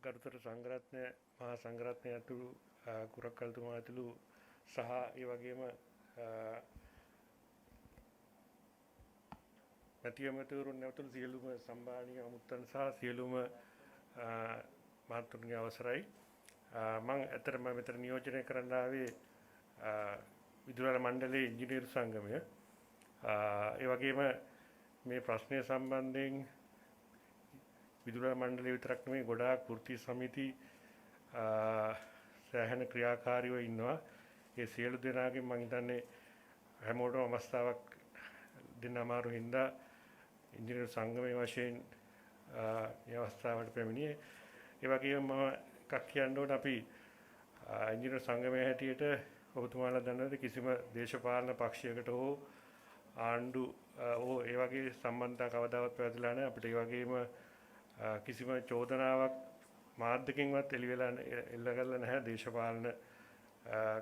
ගරුතර සංඝරත්නය මහා සංඝරත්නය ඇතුළු කුරක්කල්තුමා ඇතුළු සහ ඒ වගේම මැතිවතුරුන් ඇතුළු සියලුම සම්මානීය අමුත්තන් සහ සියලුම මහත්තුන්ගේ අවසරයි මම ඇත්තටම මෙතන නියෝජනය කරන්න ආවේ විදුහල් මණ්ඩලයේ ඉංජිනේරු සංගමය ඒ වගේම මේ ප්‍රශ්නය සම්බන්ධයෙන් විදුහල් මණ්ඩලය විතරක් නෙමෙයි ගොඩාක් වෘත්ති සමිති සෑහෙන ක්‍රියාකාරීව ඉන්නවා. ඒ සියලු දෙනාගෙන් මම හිතන්නේ හැමෝටම අවස්ථාවක් දෙන්න අමාරු හින්දා ඉංජිනේරු සංගමයේ වශයෙන් මේ අවස්ථාවට පැමිණියේ. ඒ වගේම මම එකක් කියන්න ඕන අපි ඉංජිනේරු සංගමයේ හැටියට ඔබතුමාලා දන්නවද කිසිම දේශපාලන පක්ෂයකට හෝ ආණ්ඩු ඒ වගේ සම්බන්ධතා කවදාවත් පැවතිලා නැහැ. අපිට ඒ වගේම කිසිම චෝදනාවක් මාධ්‍යකින්වත් එළි වෙලා එල්ල කරලා නැහැ දේශපාලන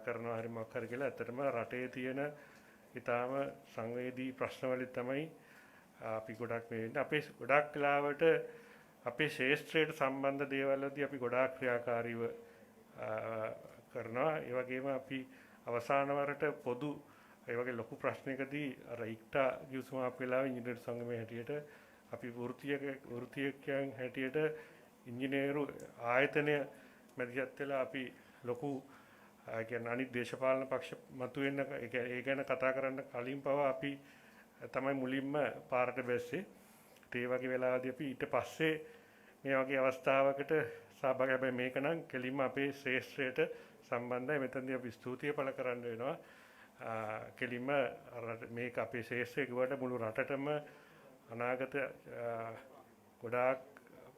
කරනවා හරි මොකක් හරි කියලා. ඇත්තටම රටේ තියෙන ඊටාම සංවේදී ප්‍රශ්නවලින් තමයි අපි ගොඩක් මේ වෙන්නේ. අපේ ගොඩක් වෙලාවට අපේ ශාස්ත්‍රයට සම්බන්ධ දේවල් වලදී අපි ගොඩාක් ක්‍රියාකාරීව කරනවා. ඒ වගේම අපි අවසාන වරට පොදු ඒ වගේ ලොකු ප්‍රශ්නයකදී අර ඉක්ටා ගිවිසුමක් වෙලාව ඉංජිනේරු සංගමයේ හැටියට අපි වෘත්තීයකයන් හැටියට ඉංජිනේරු ආයතනය මැදිහත් වෙලා අපි ලොකු කියන්නේ අනිත් දේශපාලන පක්ෂ මතුවෙන්න ඒ ගැන කතා කරන්න කලින් පවා අපි තමයි මුලින්ම පාරට බැස්සේ. ඒ වගේ වෙලාවදී අපි ඊට පස්සේ මේ වගේ අවස්ථාවකට සහභාගී හැබැයි මේක නම් කෙලින්ම අපේ ශ්‍රේෂ්ඨයට සම්බන්ධයි. මෙතනදී අපි ස්තුතිය පළ කරන්න වෙනවා. කෙලින්ම මේක අපේ ශ්‍රේෂ්ඨය කිව්වට මුළු රටටම අනාගත ගොඩාක්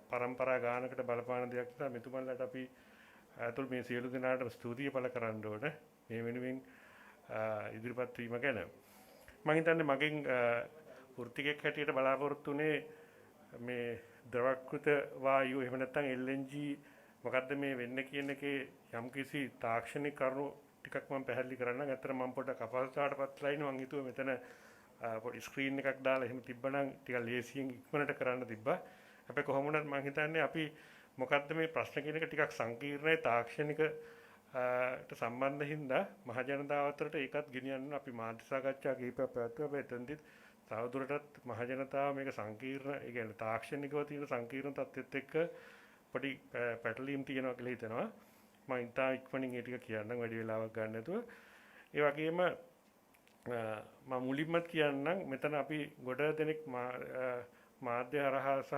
පරම්පරා ගානකට බලපාන දෙයක් නිසා මෙතුමන්ලට අපි ඇතුළු මේ සියලු දෙනාටම ස්තුතිය පළ කරන්න ඕන මේ වෙනුවෙන් ඉදිරිපත් වීම ගැන. මම හිතන්නේ මගෙන් වෘත්තිකෙක් හැටියට බලාපොරොත්තු වෙන්නේ මේ ද්‍රවකෘත වායු එහෙම නැත්නම් LNG මොකද්ද මේ වෙන්නේ කියන එකේ යම්කිසි තාක්ෂණික කරුණු ටිකක් මම පැහැදිලි කරන්නම්. ඇත්තට මම පොඩ්ඩක් අපහසුතාවටපත් වෙලා මම හිතුවා මෙතන පොඩි ස්ක්‍රීන් එකක් දාලා එහෙම තිබ්බනම් ටිකක් ලේසියෙන් ඉක්මනට කරන්න තිබ්බා. හැබැයි කොහොම වුණත් මම හිතන්නේ අපි මොකද්ද මේ ප්‍රශ්න කියන එක ටිකක් සංකීර්ණයි තාක්ෂණික ට සම්බන්ධ හින්දා මහ ජනතාව අතරට ඒකත් ගෙනියන්න අපි මාධ්‍ය සාකච්ඡා කිහිපයක් පැවැත්වුවා. හැබැයි එතනදිත් තවදුරටත් මහ ජනතාව මේක සංකීර්ණ ඒ කියන්නේ තාක්ෂණිකව තියෙන සංකීර්ණ තත්ත්වෙත් එක්ක පොඩි පැටලීම් තියෙනවා කියලා හිතනවා. මම ඉතා ඉක්මනින් ඒ ටික කියන්නම් වැඩි වෙලාවක් ගන්න නැතුව. ඒ වගේම මම මුලින්මත් කියන්නම් මෙතන අපි ගොඩ දෙනෙක් මාධ්‍ය හරහා සහ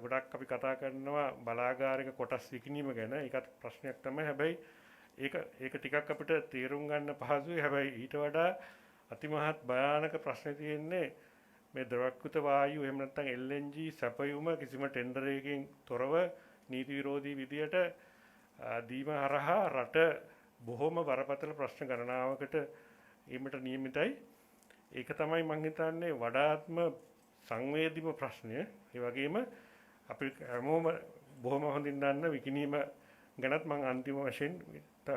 ගොඩක් අපි කතා කරනවා බලාගාරික කොටස් විකිණීම ගැන. ඒකත් ප්‍රශ්නයක් තමයි. හැබැයි ඒක ටිකක් අපිට තේරුම් ගන්න පහසුයි. හැබැයි ඊට වඩා අතිමහත් භයානක ප්‍රශ්නේ තියෙන්නේ මේ ද්‍රවකෘත වායු එහෙම නැත්නම් LNG සැපයුම කිසිම ටෙන්ඩරයකින් තොරව නීති විරෝධී විදියට දීම හරහා රට බොහොම බරපතල ප්‍රශ්න ගණනාවකට ඊමට නියමිතයි. ඒක තමයි මම හිතන්නේ වඩාත්ම සංවේදීම ප්‍රශ්නය. ඒ වගේම අපි හැමෝම බොහොම හොඳින් දන්න විකිණීම ගැනත් මම අන්තිම වශයෙන්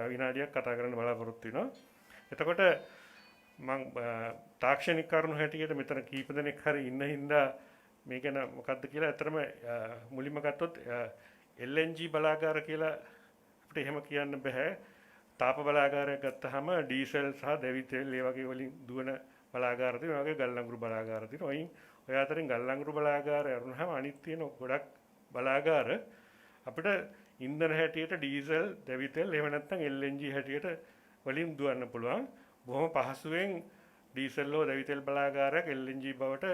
විනාඩියක් කතා කරන්න බලාපොරොත්තු වෙනවා. එතකොට මම තාක්ෂණික කරුණු හැටියට මෙතන කීප දෙනෙක් හරි ඉන්න හින්දා මේ ගැන මොකද්ද කියලා ඇත්තටම මුලින්ම ගත්තොත් LNG බලාගාර කියලා අපිට එහෙම කියන්න බෑ. තාප බලාගාරයක් ගත්තාම ඩීසල් සහ දැවි තෙල් ඒ වගේ වලින් දුවන බලාගාර තියෙනවා. ඒ වගේ ගල් අඟුරු බලාගාර තියෙනවා. ඔය අතරින් ගල් අඟුරු බලාගාරය අරුණාම අනිත් තියෙන ගොඩක් බලාගාර අපිට ඉන්ධන හැටියට ඩීසල් දැවි තෙල් එහෙම නැත්නම් LNG හැටියට වලින් දුවන්න පුළුවන්. බොහොම පහසුවෙන් ඩීසල් හෝ දැවි තෙල් බලාගාරයක් LNG බවට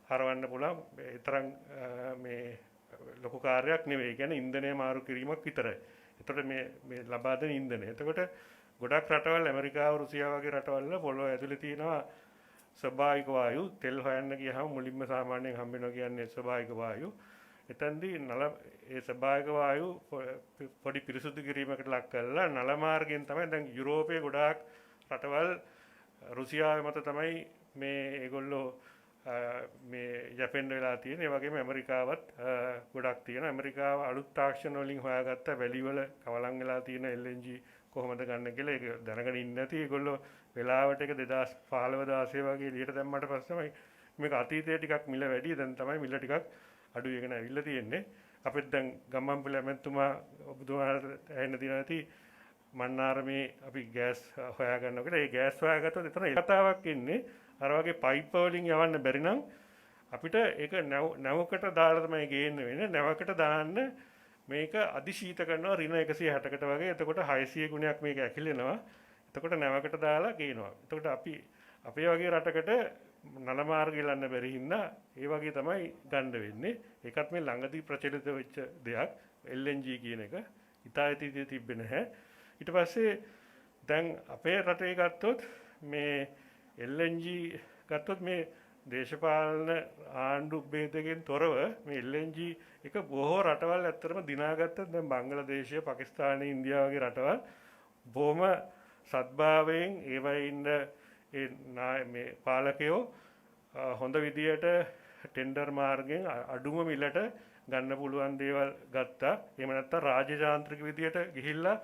හරවන්න පුළුවන්. ඒ තරම් මේ ලොකු කාර්යයක් නෙවෙයි. කියන්නේ ඉන්ධනය මාරු කිරීමක් විතරයි. එතකොට මේ ලබා දෙන ඉන්ධනය. එතකොට ගොඩක් රටවල් ඇමරිකාව රුසියාව වගේ රටවල් වල පොළොව ඇතුලේ තියෙනවා ස්වභාවික වායු. තෙල් හොයන්න ගියහම මුලින්ම සාමාන්‍යයෙන් හම්බ වෙනවා කියන්නේ ස්වභාවික වායු. එතෙන්දී ඒ ස්වභාවික වායු පොඩි පිරිසුදු කිරීමකට ලක් කරලා නල මාර්ගයෙන් තමයි දැන් යුරෝපයේ ගොඩාක් රටවල් රුසියාව මත තමයි මේ ඒගොල්ලෝ මේ යැපෙන්න වෙලා තියෙන. ඒ වගේම ඇමරිකාවත් ගොඩක් තියෙනවා. ඇමරිකාව අලුත් තාක්ෂණ වලින් හොයාගත්ත වැලි වල කවලම් වෙලා තියෙන LNG කොහොමද ගන්න කියලා ඒක දැනගෙන ඉන්නේ නැති ඒගොල්ලෝ වෙලාවට ඒක 2015 16 වගේ එළියට දැම්මට පස්සේ මේක අතීතයේ ටිකක් මිල වැඩි. දැන් තමයි මිල ටිකක් අඩු වෙගෙන ඇවිල්ලා තියෙන්නේ. අපිත් දැන් ගම්මන්පිල ඇමැතුමා ඔබතුමාට ඇහෙන්න දින ඇති මන්නාරමේ අපි ගෑස් හොයාගන්නකොට ඒ ගෑස් හොයාගත්තොත් එතන කතාවක් ඉන්නේ අර වගේ පයිප් වලින් යවන්න බැරි නම් අපිට ඒක නැවකට දාලා තමයි ගේන්න වෙන්නේ. නැවකට දාන්න මේක අදිශීත කරනවා ඍණ 160කට වගේ. එතකොට 600 ගුණයක් මේක ඇකිලෙනවා. එතකොට නැවකට දාලා ගේනවා. එතකොට අපි අපේ වගේ රටකට නල මාර්ගය ගලන්න බැරි හින්දා ඒ වගේ තමයි ගන්න වෙන්නේ. ඒකත් මේ ළඟදී ප්‍රචලිත වෙච්ච දෙයක් LNG කියන එක. ඉතා ඇතිදී තිබ්බේ නැහැ. ඊට පස්සේ දැන් අපේ රටේ ගත්තොත් මේ LNG ගත්තොත් මේ දේශපාලන ආණ්ඩු ભેදයෙන් තොරව මේ LNG එක බොහෝ රටවල් ඇත්තටම දිනාගත්ත දැන් බංග්ලාදේශය, පාකිස්තානය, ඉන්දියාව වගේ රටවල් බොහොම සත්භාවයෙන් ඒවයි ඉන්න මේ පාලකයෝ හොඳ විදියට ටෙන්ඩර් මාර්ගයෙන් අඩුම මිලට ගන්න පුළුවන් දේවල් ගත්තා. එහෙම නැත්නම් රාජ්‍යතාන්ත්‍රික විදියට ගිහිල්ලා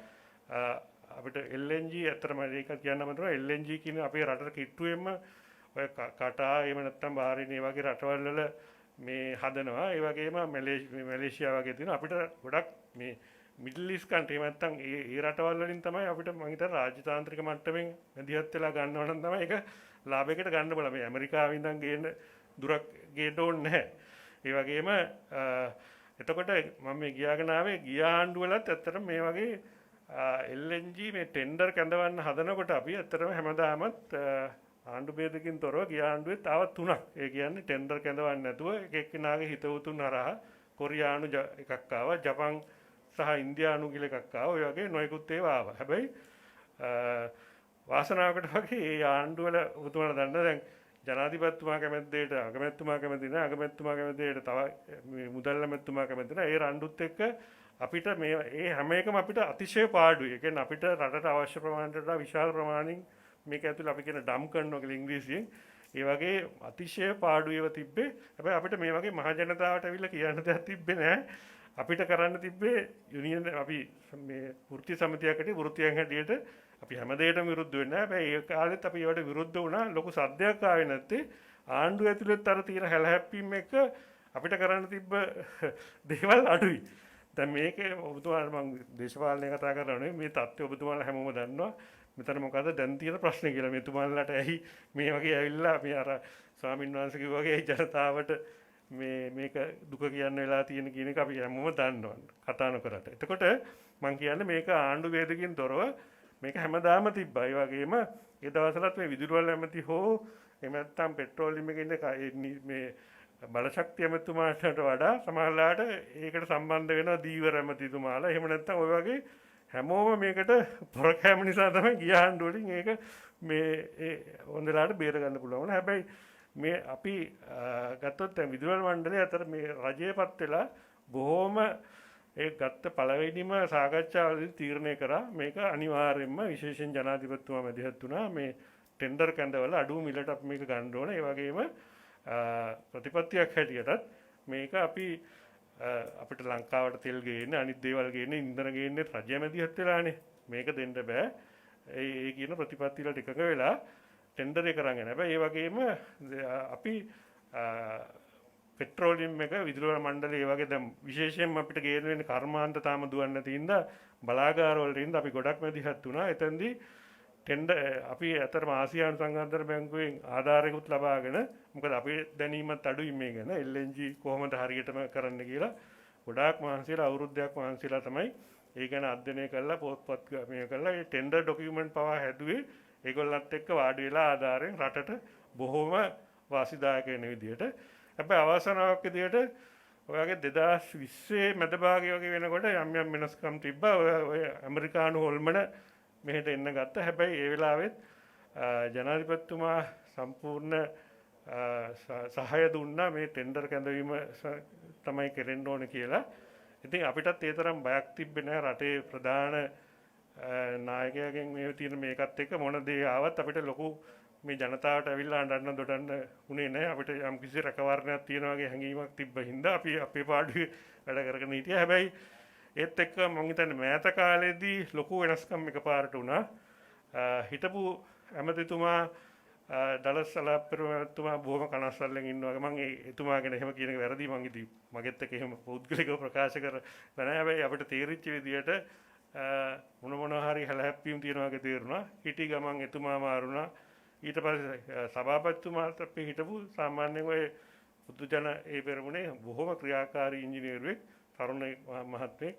අපිට LNG ඇත්තටම ඒක කියන්නම තමයි LNG කියන අපේ රටට කිට්ටුවෙම ඔය කටා එහෙම නැත්නම් බාහිරින් මේ වගේ රටවල් වල මේ හදනවා. ඒ වගේම මැලේසියා වගේ තියෙන අපිට ගොඩක් මේ මිඩල් ඊස්ට් කන්ට්‍රි නැත්නම් ඒ රටවල් වලින් තමයි අපිට මම හිතන්නේ රාජ්‍යතාන්ත්‍රික මට්ටමින් මැදිහත් වෙලා ගන්නවා නම් තමයි ඒක ලාභයකට ගන්න බලා. මේ ඇමරිකාවෙන් ඉඳන් ගේන්න දුරක් ගේන්න ඕනේ නැහැ. ඒ වගේම එතකොට මම මේ ගියාගෙන ආවේ ගිය ආණ්ඩු වලත් ඇත්තටම මේ වගේ LNG මේ ටෙන්ඩර් කැඳවන්න හදනකොට අපි ඇත්තටම හැමදාමත් ආණ්ඩු ભેදකින් තොරව ගිය ආණ්ඩුවේ තව 3ක්. ඒ කියන්නේ ටෙන්ඩර් කැඳවන්න නැතුව එක එක්කෙනාගේ හිතවතුන් හරහා කොරියානු එකක් ආවා, ජපන් සහ ඉන්දියානු කියලා එකක් ආවා. ඔය වගේ නොයෙකුත් ඒවා ආවා. හැබැයි වාසනාවකට වගේ මේ ආණ්ඩු වල ඔබතුමාලා දන්නා දැන් ජනාධිපතිතුමා කැමති දෙයට අගමැතිතුමා කැමති නැහැ, අගමැතිතුමා කැමති දෙයට තව මේ මුදල් ඇමැතිතුමා කැමති නැහැ. ඒ රණ්ඩුත් එක්ක අපිට මේ හැම එකම අපිට අතිශය පාඩුයි. ඒ කියන්නේ අපිට රටට අවශ්‍ය ප්‍රමාණයට වඩා විශාල ප්‍රමාණින් මේක ඇතුළේ අපි කියන ඩම් කරනවා කියලා ඉංග්‍රීසියෙන්. ඒ වගේ අතිශය පාඩු ඒවා තිබ්බේ. හැබැයි අපිට මේ වගේ මහ ජනතාවට අවිල්ල කියන්න දෙයක් තිබ්බේ නැහැ. අපිට කරන්න තිබ්බේ යුනියන් අපි මේ වෘත්ති සමිතියකට වෘත්තියන් හැටියට අපි හැම දෙයකටම විරුද්ධ වෙන්නේ නැහැ. හැබැයි ඒ කාලෙත් අපි ඒවට විරුද්ධ වුණා. ලොකු සද්දයක් ආවේ නැත්තේ ආණ්ඩුව ඇතුළෙත් අර තියෙන හැලහැප්පීම් එක අපිට කරන්න තිබ්බ දේවල් අඩුයි. දැන් මේකේ ඔබතුමාලා මම දේශපාලනය කතා කරන්නේ මේ தත්ත්වය ඔබතුමාලා හැමෝම දන්නවා. මෙතන මොකද දැන් තියෙන ප්‍රශ්නේ කියලා මෙතුමාලට ඇහි මේ වගේ ඇවිල්ලා මේ අර ස්වාමීන් වහන්සේ කිව්වා වගේ ජනතාවට මේක දුක කියන්න වෙලා තියෙන කියන එක අපි හැමෝම දන්නවා කතා නොකරට. එතකොට මම කියන්නේ මේක ආණ්ඩු වේදකින් තොරව මේක හැමදාම තිබ්බා. ඒ වගේම ඒ දවස්වලත් මේ විදුලි වල ඇමති හෝ එහෙම නැත්නම් පෙට්‍රෝලියම් එකේ ඉන්න මේ බලශක්තිය ඇමතුමාට වඩා සමහරලාට ඒකට සම්බන්ධ වෙනවා දීවර ඇමතිතුමාලා. එහෙම නැත්නම් ඔය වගේ හැමෝම මේකට පොරකෑම නිසා තමයි ගිය ආණ්ඩු වලින් ඒක මේ හොඳලාට බේර ගන්න පුළුවන්. හැබැයි මේ අපි ගත්තොත් දැන් විදුලි මණ්ඩලය අතර මේ රජයපත් වෙලා බොහොම ඒ ගත්ත පළවෙනිම සාකච්ඡාවලදී තීරණය කරා මේක අනිවාර්යයෙන්ම විශේෂයෙන් ජනාධිපතිතුමා මැදිහත් වුණා මේ ටෙන්ඩර් කැඳවලා අඩු මිලට අපි මේක ගන්න ඕන. ඒ වගේම ප්‍රතිපත්තියක් හැටියටත් මේක අපි අපිට ලංකාවට තෙල් ගේන්නේ අනිත් දේවල් ගේන්නේ ඉන්ධන ගේන්නේ රජය මැදිහත් වෙලානේ. මේක දෙන්න බෑ. ඒ කියන ප්‍රතිපත්ති වලට එකඟ වෙලා ටෙන්ඩර් එක කරගෙන. හැබැයි ඒ වගේම අපි පෙට්‍රෝලියම් එක විදුලි මණ්ඩලය ඒ වගේ දැන් විශේෂයෙන්ම අපිට ගේන වෙන්නේ කර්මාන්ත තාම දුවන්නේ නැති හින්දා බලාගාර වලට ඉඳ අපි ගොඩක් මැදිහත් වුණා. එතෙන්දී ටෙන්ඩර් අපි අතරම ආසියානු සංවර්ධන බැංකුවෙන් ආධාරයකුත් ලබාගෙන මොකද අපේ දැනීමත් අඩුයි මේ ගැන LNG කොහොමද හරියටම කරන්න කියලා ගොඩාක් මහන්සියලා අවුරුද්දක් මහන්සියලා තමයි ඒ ගැන අධ්‍යයනය කරලා පොත්පත් මේ කරලා ඒ ටෙන්ඩර් ඩොකියුමන්ට් පවා හැදුවේ ඒගොල්ලන්ත් එක්ක වාඩි වෙලා ආධාරයෙන් රටට බොහොම වාසිදායක වෙන විදියට. හැබැයි අවසානාවක් විදියට ඔයගේ 2020 මැද භාගය වගේ වෙනකොට යම් යම් වෙනස්කම් තිබ්බා. ඔය ඇමරිකානු හොල්මන මෙහෙට එන්න ගත්තා. හැබැයි ඒ වෙලාවෙත් ජනාධිපතිතුමා සම්පූර්ණ සහාය දුන්නා මේ ටෙන්ඩර් කැඳවීම තමයි කෙරෙන්න ඕනේ කියලා. ඉතින් අපිටත් ඒ තරම් බයක් තිබ්බේ නැහැ රටේ ප්‍රධාන නායකයාගෙන් මේ තියෙන මේකත් එක්ක මොන දේ ආවත් අපිට ලොකු මේ ජනතාවට ඇවිල්ලා අඬන්න දොඩන්න උනේ නැහැ. අපිට යම් කිසි රැකවරණයක් තියෙන වගේ හැඟීමක් තිබ්බ හින්දා අපි අපේ පාඩුවේ වැඩ කරගෙන හිටියා. හැබැයි ඒත් එක්ක මම හිතන්නේ මෑත කාලේදී ලොකු වෙනස්කම් එකපාරට වුණා. හිටපු ඇමතිතුමා ඩලස් සලාප්පෙරුමැතිතුමා බොහොම කනස්සල්ලෙන් ඉන්නවා. මම එතුමා ගැන එහෙම කියන එක වැරදි. මං ඉතින් මගෙත් එක්ක එහෙම පෞද්ගලිකව ප්‍රකාශ කර නැහැ. හැබැයි අපිට තේරිච්ච විදියට මොනවා හරි හැලහැප්පීම් තියෙනවා වගේ තේරුණා. හිටි ගමන් එතුමා මාරුණා. ඊට පස්සේ සභාපතිතුමාත් අපි හිටපු සාමාන්‍යයෙන් ඔය බුදුජන ඒ පෙරමුණේ බොහොම ක්‍රියාකාරී ඉංජිනේරුවෙක් තරුණ මහත්මයෙක්.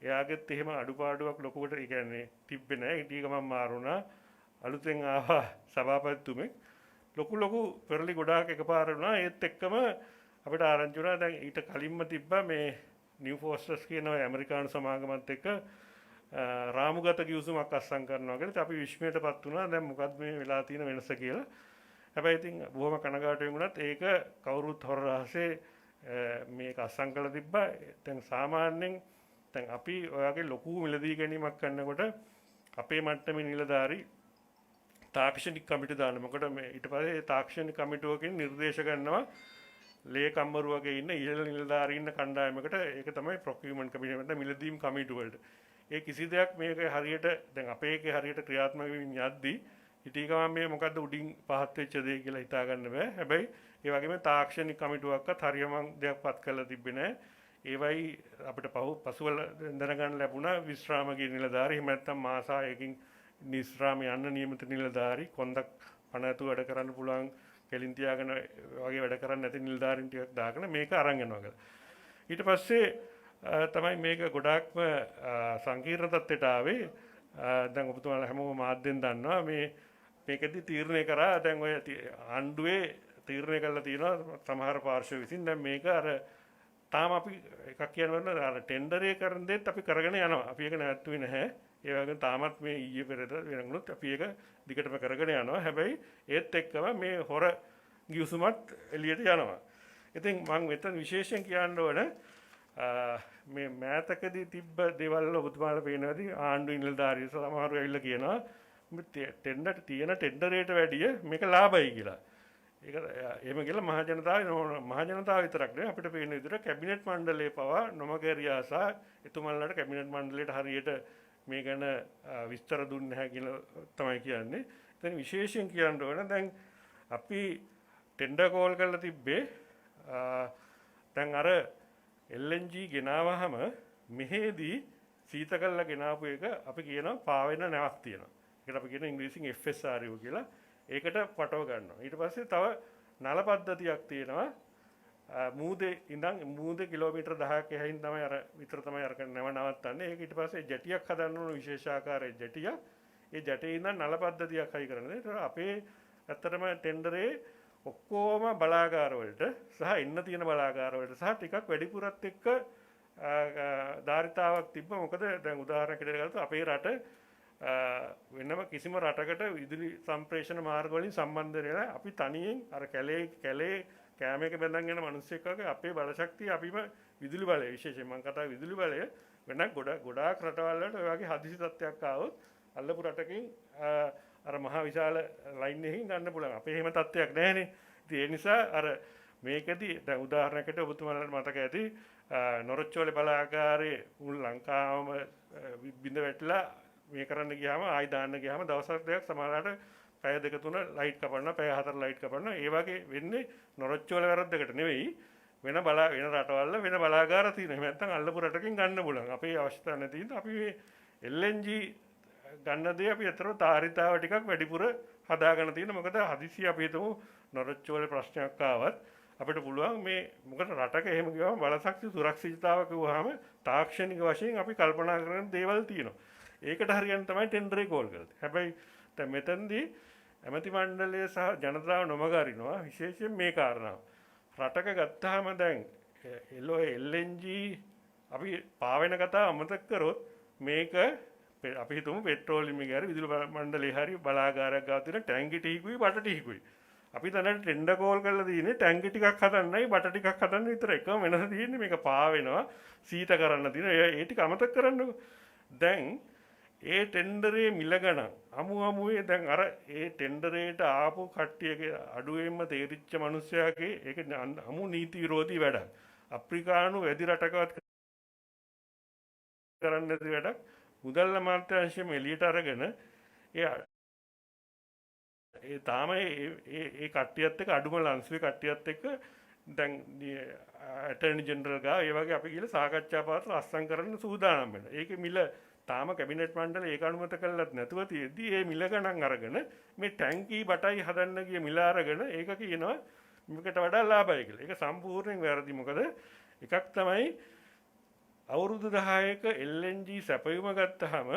එයාගෙත් එහෙම අඩුපාඩුවක් ලොකුවට ඒ කියන්නේ තිබ්බේ නැහැ. හිටි ගමන් මාරුණා. අලුතෙන් ආවා සභාපතිතුමෙක්. ලොකු පෙරලි ගොඩාක් එකපාර වුණා. ඒත් එක්කම අපිට ආරංචි වුණා දැන් ඊට කලින්ම තිබ්බා මේ නිව් ෆෝස්ටර්ස් කියන ඔය ඇමරිකානු සමාගමත් එක්ක රාමුගත ගිවිසුමක් අත්සන් කරනවා කියලා. අපි විශ්මයටපත් වුණා. දැන් මොකක්ද මේ වෙලා තියෙන වෙනස කියලා. හැබැයි ඉතින් බොහොම කනගාටුවෙන් වුණත් ඒක කවුරුත් හොර රහසේ මේක අත්සන් කරලා තිබ්බා. දැන් සාමාන්‍යයෙන් දැන් අපි ඔයගේ ලොකු මිලදී ගැනීමක් කරනකොට අපේ මට්ටමේ නිලධාරි තාක්ෂණික කමිටු දාන්න. මොකද මේ ඊට පස්සේ තාක්ෂණික කමිටුවකින් නිර්දේශ කරනවා ලේකම්වරු වගේ ඉන්න ඉහළ නිලධාරීන් ඉන්න කණ්ඩායමකට. ඒක තමයි ප්‍රොකියුමන්ට් කමිටුව නැත්නම් මිලදීම් කමිටුව වලට. ඒ කිසි දෙයක් මේක හරියට දැන් අපේ එකේ හරියට ක්‍රියාත්මක වෙමින් යද්දී හිටී ගමන් මේ මොකද්ද උඩින් පහත් වෙච්ච දේ කියලා හිතා ගන්න බෑ. හැබැයි ඒ වගේම තාක්ෂණික කමිටුවක්වත් හරියම දෙයක්පත් කරලා තිබ්බේ නැහැ. ඒවයි අපිට පසුවල දැනගන්න ලැබුණා විශ්‍රාමගිය නිලධාරි. එහෙම නැත්නම් මාස 6කින් නිශ්‍රාම යන්න නියමිත නිලධාරි කොන්දක් පණ ඇතුව වැඩ කරන්න පුළුවන් කෙලින් තියාගෙන වගේ වැඩ කරන්නේ නැති නිලධාරීන් ටිකක් දාගෙන මේක අරන් යනවා කියලා. ඊට පස්සේ තමයි මේක ගොඩාක්ම සංකීර්ණ තත්ත්වයට ආවේ. දැන් ඔබතුමාලා හැමෝම මාධ්‍යෙන් දන්නවා මේකෙදි තීරණය කරා දැන් ඔය ආණ්ඩුවේ තීරණය කළා තියෙනවා සමහර පාර්ශ්ව විසින්. දැන් මේක අර තාම අපි එකක් කියනවා අර ටෙන්ඩරේ කරන දෙත් අපි කරගෙන යනවා. අපි ඒක නැවතුනේ නැහැ. ඒ වගේම තාමත් මේ ඊයේ පෙරේද වෙනගුණොත් අපි ඒක දිගටම කරගෙන යනවා. හැබැයි ඒත් එක්කම මේ හොර ගිවිසුමත් එළියට යනවා. ඉතින් මම මෙතන විශේෂයෙන් කියන්න ඕන මේ මෑතකදී තිබ්බ දේවල් ඔබතුමාලා පේනවාදී ආණ්ඩු නිලධාරීන් සමහරව ඇවිල්ලා කියනවා මේ ටෙන්ඩරේට වැඩිය මේක ලාභයි කියලා. ඒක එහෙම කියලා මහ ජනතාව විතරක් නෙවෙයි අපිට පේන විදිහට කැබිනට් මණ්ඩලයේ පවා නොමගරියා සහ එතුමන්ලාට කැබිනට් මණ්ඩලයට හරියට මේ ගැන විස්තර දුන්නේ නැහැ කියලා තමයි කියන්නේ. දැන් විශේෂයෙන් කියන්න ඕන දැන් අපි ටෙන්ඩර් කෝල් කරලා තිබ්බේ දැන් අර LNG ගෙනාවහම මෙහෙදී සීත කරලා ගෙනාපු එක අපි කියනවා පාවෙන නැවක් තියෙනවා. ඒකට අපි කියන ඉංග්‍රීසියෙන් FSRU කියලා. ඒකට පටව ගන්නවා. ඊට පස්සේ තව නල පද්ධතියක් තියෙනවා. මූදේ ඉඳන් මූදේ කිලෝමීටර් 10ක් එහින් තමයි අර විතර තමයි අර නැව නවත්තන්නේ. ඒක ඊට පස්සේ ජැටියක් හදන්න ඕන විශේෂාකාරයේ ජැටිය. ඒ ජැටියේ ඉඳන් නල පද්ධතියක් හයි කරන්නේ. ඒක අපේ ඇත්තටම ටෙන්ඩරේ ඔක්කොම බලාගාර වලට සහ එන්න තියෙන බලාගාර වලට සහ ටිකක් වැඩිපුරත් එක්ක ධාරිතාවක් තිබ්බ. මොකද දැන් උදාහරණයකට ගත්තොත් අපේ රට වෙනම කිසිම රටකට විදුලි සම්ප්‍රේෂණ මාර්ග වලින් සම්බන්ධ වෙලා අපි තනියෙන් අර කැලේ කෑමයක බැඳන් යන මිනිස්සෙක් වගේ අපේ බලශක්තිය අපිම විදුලි බලය විශේෂයෙන් මම කතා විදුලි බලය වෙන ගොඩාක් රටවල් වලට ඔය වගේ හදිසි තත්ත්වයක් ආවොත් අල්ලපු රටකින් අර මහ විශාල ලයින් එකකින් ගන්න පුළුවන්. අපේ එහෙම තත්ත්වයක් නැහැනේ. ඉතින් ඒ නිසා අර මේකදී දැන් උදාහරණයකට ඔබතුමාලට මතක ඇති නොරොච්චෝලේ බලාගාරයේ මුල් ලංකාවම බිඳ වැටිලා මේ කරන්න ගියාම ආයි දාන්න ගියාම දවස් දෙකක් සමහරවිට පැය දෙක තුන ලයිට් කපනවා, පැය හතර ලයිට් කපනවා. ඒ වගේ වෙන්නේ නොරොච්චෝල වැරද්දකට නෙවෙයි. වෙන රටවල් වෙන බලාගාර තියෙනවා. එහෙම නැත්නම් අල්ලපු රටකින් ගන්න පුළුවන්. අපේ අවශ්‍යතාව නැති නිසා අපි මේ LNG ගන්න දේ අපි අතර තාරිතාව ටිකක් වැඩිපුර හදාගෙන තියෙනවා. මොකද හදිසිය අපි හිතමු නොරොච්චෝල ප්‍රශ්නයක් ආවත් අපිට පුළුවන් මේ මොකද රටක එහෙම ගියාම බලශක්ති සුරක්ෂිතතාව කිව්වහම තාක්ෂණික වශයෙන් අපි කල්පනා කරන දේවල් තියෙනවා. ඒකට හරියන්න තමයි ටෙන්ඩරේ කෝල් කරන්නේ. හැබැයි දැන් මෙතනදී ඇමති මණ්ඩලය සහ ජනතාව නොමග අරිනවා විශේෂයෙන් මේ කාරණාව. රටක ගත්තාම දැන් LNG අපි පාවෙන කතාව අමතක කරොත් මේක අපි හිතමු පෙට්‍රෝලියම් එක හරි විදුලි මණ්ඩලයේ හරි බලාගාරයක් ගාව තියෙන ටැංකි ටිකකුයි බට ටිකකුයි. අපි දැනට ටෙන්ඩර් කෝල් කරලා තියෙන්නේ ටැංකි ටිකක් හදන්නයි බට ටිකක් හදන්න විතර. එකම වෙනස තියෙන්නේ මේක පාවෙනවා සීත කරන්න තියෙන. ඒ ටික අමතක කරන්නකෝ. දැන් ඒ ටෙන්ඩරේ මිල ගණන් අමුවේ දැන් අර ඒ ටෙන්ඩරේට ආපු කට්ටියගේ අඩුවෙන්ම තේරිච්ච මිනිස්සයාගේ ඒක අමු නීති විරෝධී වැඩක්. අප්‍රිකානු වැඩි රටකවත් කරන්නේ නැති වැඩක්. මුදල් අමාත්‍යාංශයෙන් එළියට අරගෙන ඒ ඒ තාම ඒ කට්ටියත් එක්ක අඩුම ලන්ස්වේ කට්ටියත් එක්ක දැන් ඇටර්නි ජෙනරල් ගා ඒ වගේ අපි ගිහලා සාකච්ඡා පාත්‍ර අස්සම් කරන්න සූදානම් වෙනවා. ඒකේ මිල තාම කැබිනට් මණ්ඩලය ඒක අනුමත කළත් නැතුව තියෙද්දි ඒ මිල ගණන් අරගෙන මේ ටැංකි බටයි හදන්න ගිය මිල අරගෙන ඒක කියනවා මේකට වඩා ලාභයි කියලා. ඒක සම්පූර්ණයෙන් වැරදි. මොකද එකක් තමයි අවුරුදු 10ක LNG සැපයුම ගත්තාම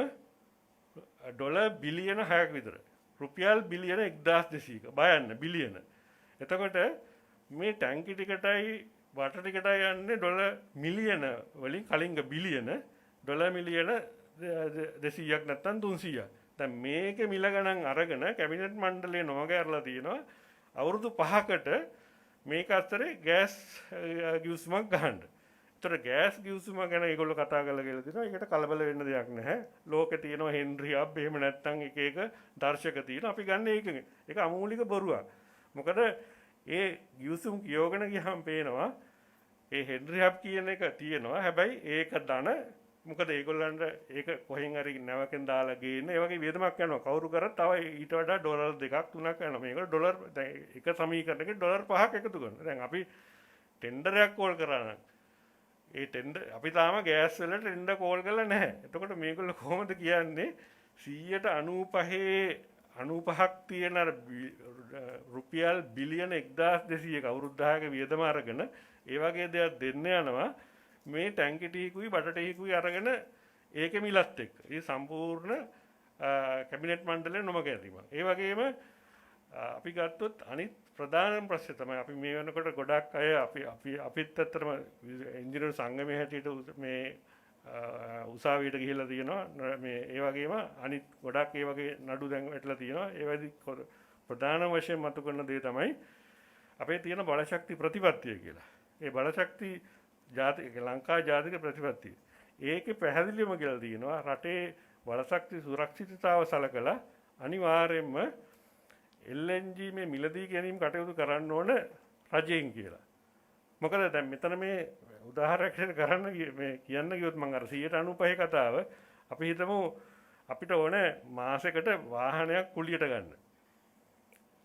ඩොලර් බිලියන 6ක් විතර. රුපියල් බිලියන 1200ක. බයන්න බිලියන. එතකොට මේ ටැංකි ටිකටයි වට ටිකටයි යන්නේ ඩොලර් මිලියන වලින් කලින්ග බිලියන ඩොලර් මිලියන 200ක් නැත්නම් 300ක්. දැන් මේකේ මිල ගණන් අරගෙන කැබිනට් මණ්ඩලය නොමගහැරලා තියෙනවා අවුරුදු 5කට මේක අතරේ ගෑස් ගිවිසුමක් ගහන්න. ඒතර ගෑස් ගිවිසුම ගැන ඒගොල්ලෝ කතා කරලා කියලා දෙනවා. ඒකට කලබල වෙන්න දෙයක් නැහැ. ලෝකේ තියෙනවා හෙන්රි හබ් එහෙම නැත්නම් එක එක දර්ශක තියෙනවා. අපි ගන්න ඒකෙන්. ඒක අමූලික බොරුවක්. මොකද ඒ ගිවිසුම් කියවගෙන ගියහම පේනවා ඒ හෙන්රි හබ් කියන එක තියෙනවා. හැබැයි ඒක ධන මොකද ඒගොල්ලන්ට ඒක කොහෙන් හරි නැවකෙන් දාලා ගේන්න ඒ වගේ වියදමක් යනවා. කවුරු කරත් තව ඊට වඩා ඩොලර් 2ක් 3ක් යනවා. මේක ඩොලර් දැන් එක සමීකරණයක ඩොලර් 5ක් එකතු කරනවා. දැන් අපි ටෙන්ඩරයක් කෝල් කරා නම් ඒ ටෙන්ඩර් අපි තාම ගෑස් වලට ටෙන්ඩර් කෝල් කරලා නැහැ. එතකොට මේගොල්ලෝ කොහොමද කියන්නේ 95ක් තියෙන රුපියල් බිලියන 1200ක අවුරුදු 10ක වියදම අරගෙන ඒ වගේ දේවල් දෙන්න යනවා මේ ටැංකි ටිකුයි බඩ ටිකුයි අරගෙන ඒකේ මිලත් එක්ක. ඒ සම්පූර්ණ කැබිනට් මණ්ඩලය නොමගහැරීම. ඒ වගේම අපි ගත්තොත් අනිත් ප්‍රධානම ප්‍රශ්නේ තමයි අපි මේ වෙනකොට ගොඩක් අය අපිත් ඇත්තටම ඉංජිනේරු සංගමයේ හැටියට මේ උසාවියට ගිහිල්ලා තියෙනවා. මේ ඒ වගේම අනිත් ගොඩක් ඒ වගේ නඩු දැන් වැටලා තියෙනවා. ඒ වැඩි ප්‍රධාන වශයෙන් මතු කරන දේ තමයි අපේ තියෙන බලශක්ති ප්‍රතිපත්තිය කියලා. ඒ බලශක්ති ලංකා ජාතික ප්‍රතිපත්තිය. ඒකේ පැහැදිලිවම කියලා තියෙනවා රටේ බලශක්ති සුරක්ෂිතතාව සලකලා අනිවාර්යයෙන්ම LNG මේ මිලදී ගැනීම කටයුතු කරන්න ඕන රජයෙන් කියලා. මොකද දැන් මෙතන මේ උදාහරණයක් කරන්න මේ කියන්න ගියොත් මම අර 95 කතාව අපි හිතමු අපිට ඕන මාසෙකට වාහනයක් කුලියට ගන්න.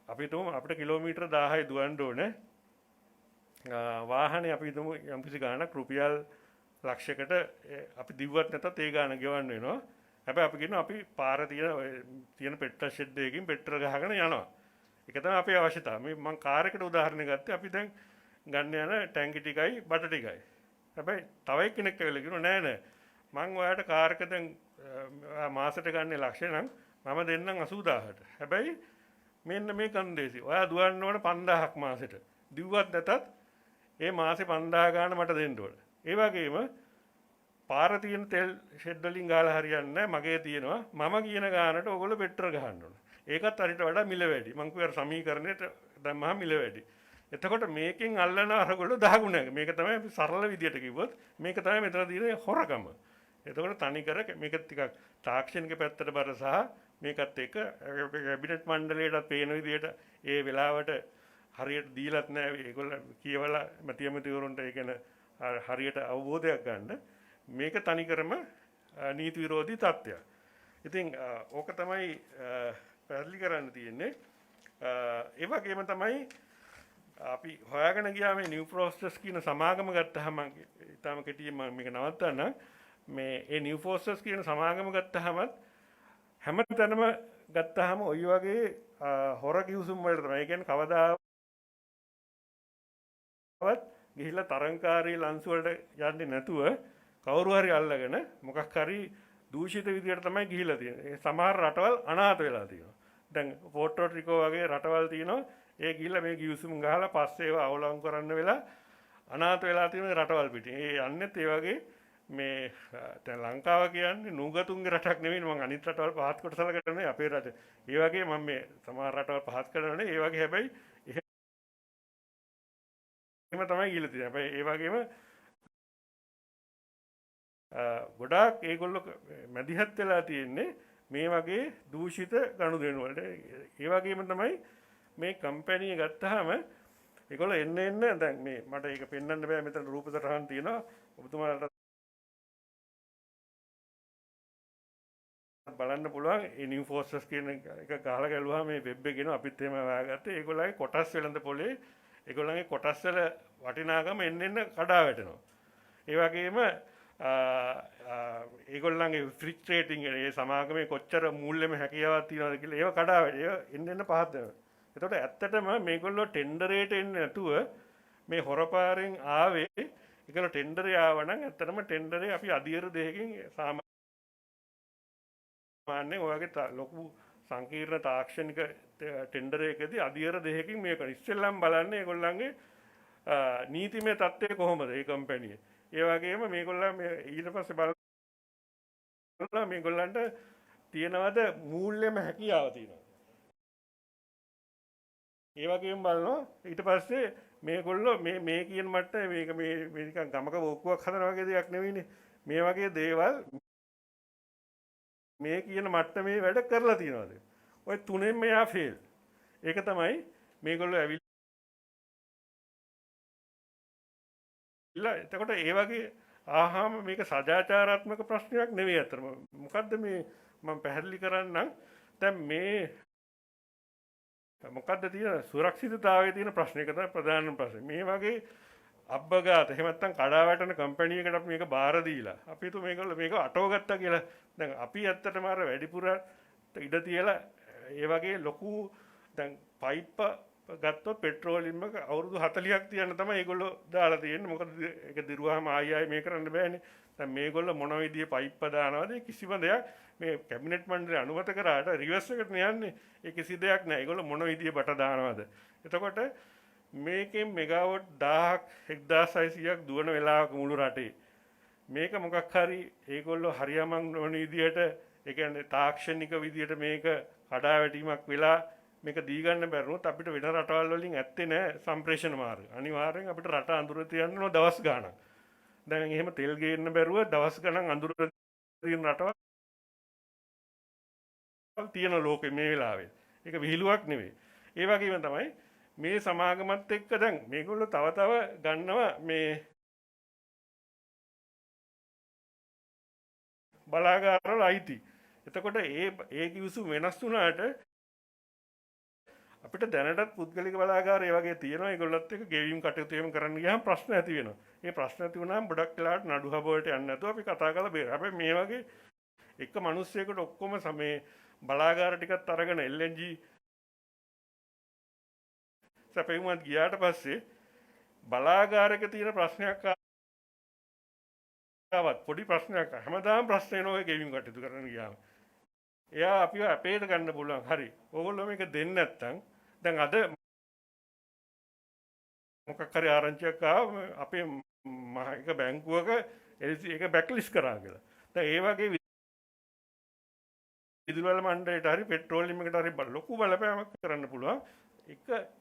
අපි හිතමු අපිට කිලෝමීටර් 1000යි දුවන්න ඕනේ. වාහනේ අපි හිතමු යම්කිසි ගාණක් රුපියල් ලක්ෂයකට අපි දිව්වත් නැතත් ඒ ගාණ ගෙවන්න වෙනවා. හැබැයි අපි කියනවා අපි පාර තියෙන පෙට්‍රල් ෂෙඩ් එකකින් පෙට්‍රල් ගහගෙන යනවා. ඒක තමයි අපේ අවශ්‍යතාවය. මේ මම කාර් එකට උදාහරණයක් ගත්තේ අපි දැන් ගන්න යන ටැංකි ටිකයි බට ටිකයි. හැබැයි තව එක්කෙනෙක් ඇවිල්ලා කියනවා නෑ නෑ මං ඔයාලට කාර් එක දැන් මාසෙට ගන්න ලක්ෂය නම් මම දෙන්නම් 80000ට. හැබැයි මෙන්න මේ කන්දේසි. ඔයා දුවන්න ඕන 5000ක් මාසෙට. දිව්වත් නැතත් ඒ මාසේ 5000 ගාන මට දෙන්න ඕන. ඒ වගේම පාර තියෙන තෙල් ෂෙඩ් වලින් ගාලා හරියන්නේ නැහැ. මගේ තියෙනවා. මම කියන ගානට ඕගොල්ලෝ පෙට්‍රල් ගහන්න ඕන. ඒකත් අරිට වඩා මිල වැඩි. මං කියවර සමීකරණයට දැම්මහම මිල වැඩි. එතකොට මේකෙන් අල්ලන අරගොල්ලෝ 10 ගුණයක්. මේක තමයි අපි සරල විදියට කිව්වොත් මේක තමයි මෙතන තියෙන හොරකම. එතකොට තනි කර මේක ටිකක් තාක්ෂණික පැත්තට බර සහ මේකත් එක්ක කැබිනට් මණ්ඩලයටත් පේන විදියට ඒ වෙලාවට හරියට දීලත් නැහැ. ඒගොල්ලෝ කියවලා මැතිවරුන්ට ඒ කියන්නේ හරියට අවබෝධයක් ගන්න. මේක තනිකරම නීති විරෝධී තත්ත්වයක්. ඉතින් ඕක තමයි පැහැදිලි කරන්න තියෙන්නේ. ඒ වගේම තමයි අපි හොයාගෙන ගියා මේ නිව් ප්‍රොසෙස් කියන සමාගම ගත්තාම ඊටම කෙටියෙන් මම මේක නවත්තන්න. මේ ඒ නිව් ප්‍රොසෙස් කියන සමාගම ගත්තාම හැමතැනම ගත්තාම ওই වගේ හොර කිව්සුම් වලට තමයි. ඒ කියන්නේ කවදාවත් ගිහිල්ලා තරංකාරී ලන්සු වලට යන්නේ නැතුව කවුරු හරි අල්ලගෙන මොකක් හරි දූෂිත විදියට තමයි ගිහිලා තියෙන්නේ. සමහර රටවල් අනාථ වෙලා තියෙනවා. දැන් පෝට්‍රෝ රිකෝ වගේ රටවල් තියෙනවා. ඒ ගිහිල්ලා මේ ගිවිසුම් ගහලා පස්සේ ඒවා අවලංගු කරන්න වෙලා අනාථ වෙලා තියෙන රටවල් පිටින්. ඒ යන්නේත් ඒ වගේ මේ දැන් ලංකාව කියන්නේ නුගතුන්ගේ රටක් නෙවෙයි. මම අනිත් රටවල් පහත් කොට සලකන්නේ අපේ රට. ඒ වගේ මම මේ සමහර රටවල් පහත් කරනනේ. ඒ වගේ හැබැයි එහෙම තමයි ගිහිලා තියෙන්නේ. හැබැයි ඒ වගේම ගොඩාක් ඒගොල්ලෝ මැදිහත් වෙලා තියෙන්නේ මේ වගේ දූෂිත ගනුදෙනු වලට. ඒ වගේම තමයි මේ කම්පැනි එක ගත්තාම ඒගොල්ලෝ එන්න දැන් මේ මට ඒක පෙන්වන්න බෑ මෙතන රූප සටහන් තියෙනවා. ඔබතුමාලට බලන්න පුළුවන් ඒ නිව් ෆෝර්සස් කියන එක ගහලා ගැලුවා මේ වෙබ් එකේ න අපිත් එහෙම හොයාගත්තේ. ඒගොල්ලන්ගේ කොටස් වෙළඳ පොලේ ඒගොල්ලන්ගේ කොටස් වල වටිනාකම එන්න කඩා වැටෙනවා. ඒ වගේම ඒගොල්ලන්ගේ ෆ්‍රිච් රේටින් ඒ සමාගමේ කොච්චර මූල්‍යම හැකියාවක් තියෙනවද කියලා ඒව කඩා එන්න පහත් වෙනවා. එතකොට ඇත්තටම මේගොල්ලෝ ටෙන්ඩරේට එන්නේ නැතුව මේ හොරපාරෙන් ආවේ ඒගොල්ලෝ ටෙන්ඩරේ ආවනම් ඇත්තටම ටෙන්ඩරේ අපි අධියර දෙකකින් සාමාන්‍යයෙන් ඔයගේ ලොකු සංකීර්ණ තාක්ෂණික ටෙන්ඩර් එකකදී අධියර දෙකකින් මේක ඉස්සෙල්ලම බලන්නේ ඒගොල්ලන්ගේ නීතිමය තත්ත්වය කොහොමද ඒ කම්පැනියේ. ඒ වගේම මේගොල්ලන් ඊට පස්සේ බලනවා මේගොල්ලන්ට තියෙනවද මූල්‍යම හැකියාව තියෙනවද. ඒ වගේම බලනවා ඊට පස්සේ මේගොල්ලෝ මේ කියන මට්ටමේ මේක මේ නිකන් ගමක වෝක්කුවක් හදන වගේ දෙයක් නෙවෙයිනේ. මේ වගේ දේවල් මේ කියන මට්ටමේ වැඩ කරලා තියෙනවද? ඔය තුනෙන්ම එයා ෆේල්. ඒක තමයි මේගොල්ලෝ ඇවිල්ලා එතකොට ඒ වගේ ආහාම මේක සදාචාරාත්මක ප්‍රශ්නයක් නෙවෙයි අතරම. මොකද්ද මේ මම පැහැදිලි කරන්නම්. දැන් මේ මොකද්ද තියෙන සුරක්ෂිතතාවයේ තියෙන ප්‍රශ්න එක තමයි ප්‍රධානම ප්‍රශ්නේ. මේ වගේ අබ්බගාත එහෙම නැත්නම් කඩා වැටෙන කම්පැනි එකකට අපි මේක බාර දීලා අපි හිතුව මේක අටව ගත්තා කියලා. දැන් අපි ඇත්තටම අර වැඩිපුර ඉඩ තියලා ඒ වගේ ලොකු දැන් පයිප් ගත්තොත් පෙට්‍රෝලියම් එක අවුරුදු 40ක් තියන්න තමයි ඒගොල්ලෝ දාලා තියෙන්නේ. මොකද ඒක දිරුවාම ආයෙ මේ කරන්න බෑනේ. දැන් මේගොල්ලෝ මොන විදිහේ පයිප් දානවද කිසිම දෙයක් මේ කැබිනට් මණ්ඩලය අනුමත කරාට රිවර්ස් එකට යන්නේ. ඒ කිසි දෙයක් නෑ. ඒගොල්ලෝ මොන විදිහේ බට දානවද. එතකොට මේකෙන් මෙගාවොට් 1000ක් 1600ක් දුවන වෙලාවක මුළු රටේ මේක මොකක් හරි ඒගොල්ලෝ හරියමං නොවන විදිහට ඒ කියන්නේ තාක්ෂණික විදිහට මේක කඩාවැටීමක් වෙලා මේක දී ගන්න බැරුණොත් අපිට වෙන රටවල් වලින් ඇත්තේ නැහැ සම්ප්‍රේෂණ මාර්ග. අනිවාර්යෙන් අපිට රට අඳුර තියන්න ඕන දවස් ගාණක්. දැන් එහෙම තෙල් ගේන්න බැරුව දවස් ගණන් අඳුර තියෙන රටවල් තියෙන ලෝකෙ මේ වෙලාවේ. ඒක විහිළුවක් නෙවෙයි. ඒ වගේම තමයි මේ සමාගමත් එක්ක දැන් මේගොල්ලෝ තව ගන්නවා මේ බලාගාරවල අයිති. එතකොට ඒ කිවිසුම් වෙනස් වුණාට අපිට දැනටත් පුද්ගලික බලාගාර ඒ වගේ තියෙනවා. ඒගොල්ලොත් එක්ක ගෙවීම් කටයුතු එහෙම කරන්න ගියාම ප්‍රශ්න ඇති වෙනවා. මේ ප්‍රශ්න ඇති වුණාම ගොඩක් වෙලාවට නඩු හබවලට යන්නේ නැතුව අපි කතා කරලා බේර. හැබැයි මේ වගේ එක මිනිස්සෙකුට ඔක්කොම මේ බලාගාර ටිකත් අරගෙන LNG සැපයුමත් ගියාට පස්සේ බලාගාරයක තියෙන ප්‍රශ්නයක් ආවත් පොඩි ප්‍රශ්නයක් හැමදාම ප්‍රශ්න එනවා ගෙවීම් කටයුතු කරන්න ගියාම. එයා අපිව අපේට ගන්න පුළුවන්. හරි. ඕගොල්ලෝ මේක දෙන්නේ නැත්නම් දැන් අද මොකක් හරි ආරංචියක් ආව අපේ එක බැංකුවක ඒක බැක්ලිස්ට් කරා කියලා. දැන් ඒ වගේ විදුලි මණ්ඩලයට හරි පෙට්‍රෝලියම් එකට හරි ලොකු බලපෑමක් කරන්න පුළුවන්.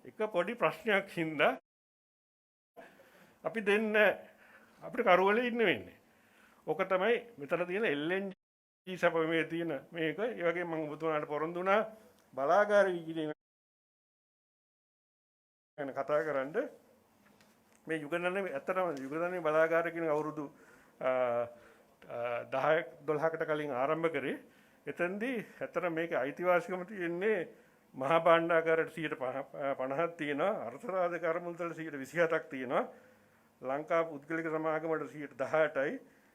එක පොඩි ප්‍රශ්නයක් හින්දා අපි දෙන්නේ අපිට කරවලේ ඉන්න වෙන්නේ. ඕක තමයි මෙතන තියෙන LNG සැපමේ තියෙන මේක. ඒ වගේ මම ඔබතුමාට පොරොන්දු වුණා බලාගාර විකිණීම ගැන කතා කරන්න. මේ යුගනන්නේ ඇත්තටම යුගනන්නේ බලාගාර කියන අවුරුදු 10-12කට කලින් ආරම්භ කරේ. එතෙන්දී ඇත්තට මේකේ අයිතිවාසිකම තියෙන්නේ මහා භාණ්ඩාගාරයට 50ක් තියෙනවා. අර්ථ රාජකාර මුල්තල 27ක් තියෙනවා. ලංකා පුද්ගලික සමාගමට 18යි.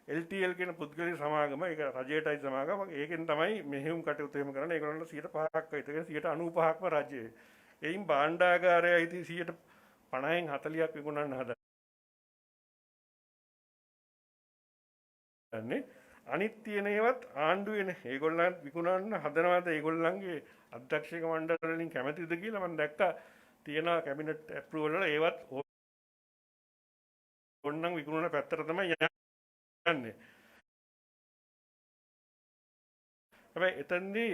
LTL කියන පුද්ගලික සමාගම ඒක රජයටයි සමාගම. ඒකෙන් තමයි මෙහෙයුම් කටයුතු එහෙම කරන්නේ. ඒගොල්ලන්ට 5%ක් විතර 95%ක්ම රජයේ. එයින් භාණ්ඩාගාරයයි 50න් 40ක් විකුණන්න හදන්නේ. අනිත් තියෙන ඒවත් ආණ්ඩුවේනේ. ඒගොල්ලන් විකුණන්න හදනවාද ඒගොල්ලන්ගේ අධ්‍යක්ෂක මණ්ඩල වලින් කැමතිද කියලා මම දැක්කා. තියෙනවා කැබිනට් ඇප්‍රූවල් වල ඒවත් ඕන්නම් විකුණන පැත්තට තමයි යන්නේ. හැබැයි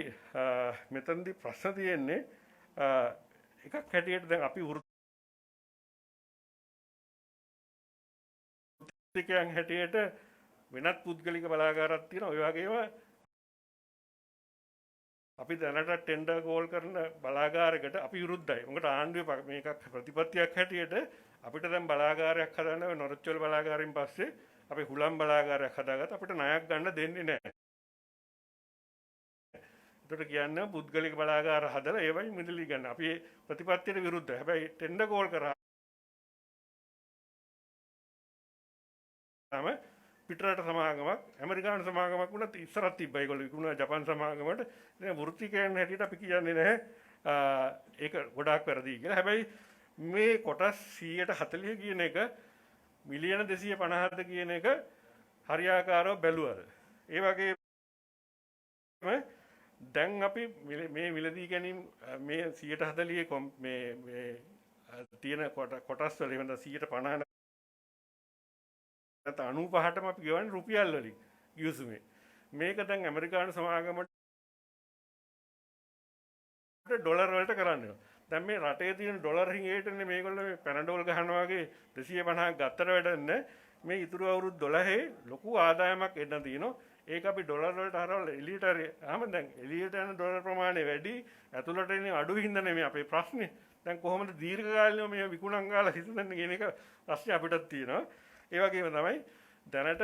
මෙතනදී ප්‍රශ්න තියෙන්නේ එකක් හැටියට දැන් අපි වෘත්තිකයන් හැටියට වෙනත් පුද්ගලික බලාගාරයක් තියෙනවා. ඔය වගේම අපි දැනට ටෙන්ඩර් කෝල් කරන බලාගාරයකට අපි විරුද්ධයි. මොකද ආණ්ඩුවේ මේක ප්‍රතිපත්තියක් හැටියට අපිට දැන් බලාගාරයක් හදන්න නොරොච්චෝල බලාගාරයෙන් පස්සේ අපි හුලම් බලාගාරයක් හදාගත්ත අපිට ණයක් ගන්න දෙන්නේ නැහැ. ඒකට කියන්නේ පුද්ගලික බලාගාර හදලා ඒවයි මිදලි ගන්න. අපි මේ ප්‍රතිපත්තියට විරුද්ධයි. හැබැයි ටෙන්ඩර් කෝල් කරාම පිටරට සමාගමක් ඇමරිකානු සමාගමක් වුණත් ඉස්සරත් තිබ්බා. ඒගොල්ලෝ විකුණුවා ජපාන් සමාගමට. දැන් වෘත්තිකයන් හැටියට අපි කියන්නේ නැහැ ඒක ගොඩාක් වැරදි කියලා. හැබැයි මේ කොටස් 140 කියන එක මිලියන 250ද කියන එක හරියාකාරව බැලුවද? ඒ වගේම දැන් අපි මේ මිලදී ගැනීම මේ 140 මේ තියෙන කොටස් වල වෙන 150 95%ටම අපි ගෙවන්නේ රුපියල් වලින් ගිවිසුමේ. මේක දැන් ඇමරිකානු සමාගමට ඩොලර් වලට කරන්නේ. දැන් මේ රටේ තියෙන ඩොලර් හිඟේටනේ මේගොල්ලෝ මේ පැනඩෝල් ගහනවා වගේ 250ක් ගත්තට වැඩන්නේ මේ ඉතුරු අවුරුදු 12 ලොකු ආදායමක් එන්න තියෙනවා. ඒක අපි ඩොලර් වලට හරවලා එළියට ආම දැන් එළියට යන ඩොලර් ප්‍රමාණය වැඩි ඇතුළට එන්නේ අඩු හින්දා නෙමෙයි අපේ ප්‍රශ්නේ. දැන් කොහොමද දීර්ඝකාලීනව මේ විකුණන් ගාලා හිතන්නේ කියන එක ප්‍රශ්නේ අපිටත් තියෙනවා. ඒ වගේම තමයි දැනට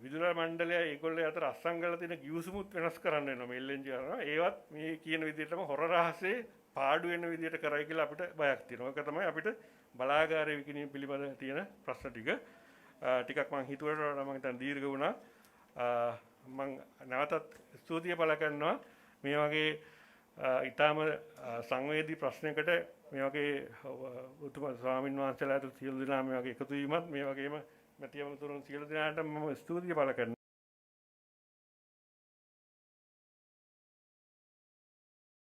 විදුලි මණ්ඩලය ඒගොල්ලෝ අතර අස්සංගල තියෙන ගිවිසුමුත් වෙනස් කරන්න වෙනවා මේ LNG කරනවා. ඒවත් මේ කියන විදිහටම හොර රහසේ පාඩු වෙන විදිහට කරයි කියලා අපිට බයක් තියෙනවා. ඒක තමයි අපිට බලාගාරය විකිණීම පිළිබඳ තියෙන ප්‍රශ්න ටික. ටිකක් මම හිතුවට වඩා මම හිතන් දීර්ඝ වුණා. මම නැවතත් ස්තුතිය පළ කරනවා මේ වගේ ඊටාම සංවේදී ප්‍රශ්නයකට මේ වගේ උතුම් ස්වාමීන් වහන්සේලාට සියලු දෙනා මේ වගේ එකතු වීමත් මේ වගේම මැතිවතුරුන් සියලු දෙනාට මම ස්තුතිය පළ කරනවා.